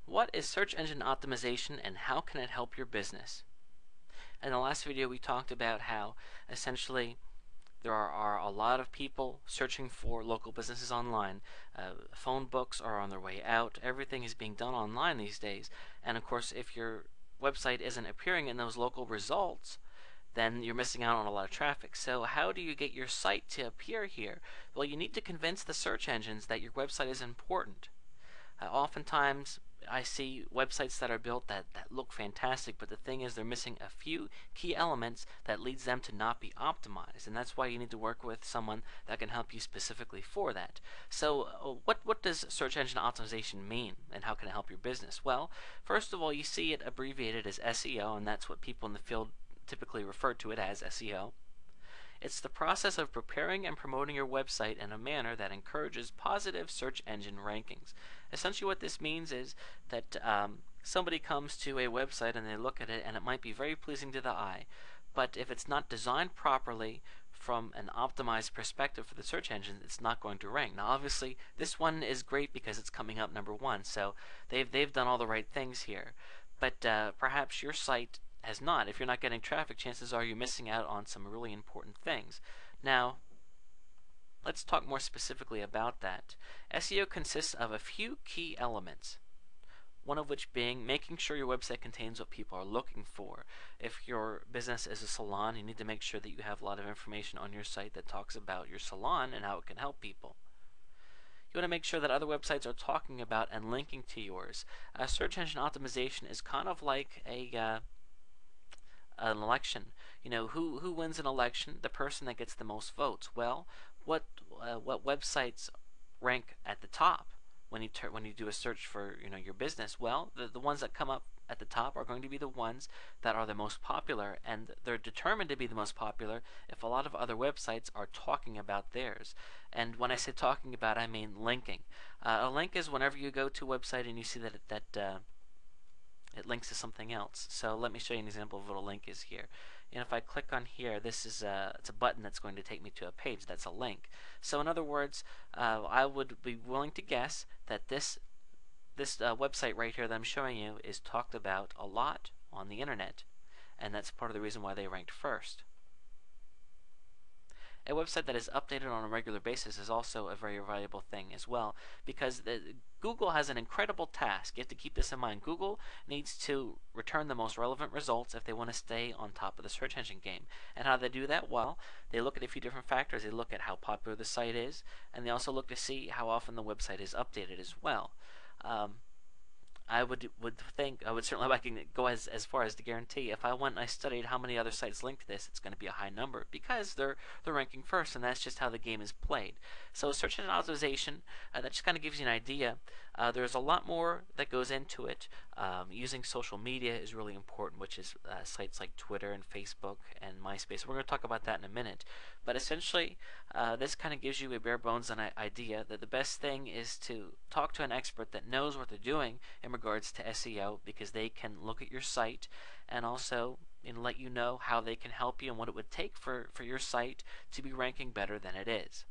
What is search engine optimization and how can it help your business? In the last video we talked about how essentially there are a lot of people searching for local businesses online. Phone books are on their way out. Everything is being done online these days. And of course, if your website isn't appearing in those local results, then you're missing out on a lot of traffic. So how do you get your site to appear here? Well, you need to convince the search engines that your website is important. Oftentimes, I see websites that are built that look fantastic, but the thing is they're missing a few key elements that leads them to not be optimized, and that's why you need to work with someone that can help you specifically for that. So what does search engine optimization mean, and how can it help your business? Well, first of all, you see it abbreviated as SEO, and that's what people in the field typically refer to it as, SEO. It's the process of preparing and promoting your website in a manner that encourages positive search engine rankings. Essentially what this means is that somebody comes to a website and they look at it and it might be very pleasing to the eye, but if it's not designed properly from an optimized perspective for the search engine, it's not going to rank. Now obviously this one is great because it's coming up #1, so they've done all the right things here. But perhaps your site has not. If you're not getting traffic, chances are you're missing out on some really important things. Now, let's talk more specifically about that. SEO consists of a few key elements, one of which being making sure your website contains what people are looking for. If your business is a salon, you need to make sure that you have a lot of information on your site that talks about your salon and how it can help people. You want to make sure that other websites are talking about and linking to yours. Search engine optimization is kind of like an election. You know, who wins an election? The person that gets the most votes. Well, what websites rank at the top when you do a search for your business? Well, the ones that come up at the top are going to be the ones that are the most popular, and they're determined to be the most popular if a lot of other websites are talking about theirs. And when I say talking about, I mean linking. A link is whenever you go to a website and you see that it links to something else. So let me show you an example of what a link is here. And if I click on here, this is it's a button that's going to take me to a page. That's a link. So in other words, I would be willing to guess that this website right here that I'm showing you is talked about a lot on the internet, and that's part of the reason why they ranked first. A website that is updated on a regular basis is also a very valuable thing as well, because Google has an incredible task. You have to keep this in mind. Google needs to return the most relevant results if they want to stay on top of the search engine game. And how they do that? Well, they look at a few different factors. They look at how popular the site is, and they also look to see how often the website is updated as well. I would think, I would certainly like to go as far as to guarantee if I went and I studied how many other sites link to this, it's going to be a high number because they're ranking first, and that's just how the game is played. So search engine optimization, that just kind of gives you an idea. There's a lot more that goes into it. Using social media is really important, which is sites like Twitter and Facebook and MySpace. We're going to talk about that in a minute. But essentially, this kind of gives you a bare bones idea that the best thing is to talk to an expert that knows what they're doing in regards to SEO, because they can look at your site and also let you know how they can help you and what it would take for your site to be ranking better than it is.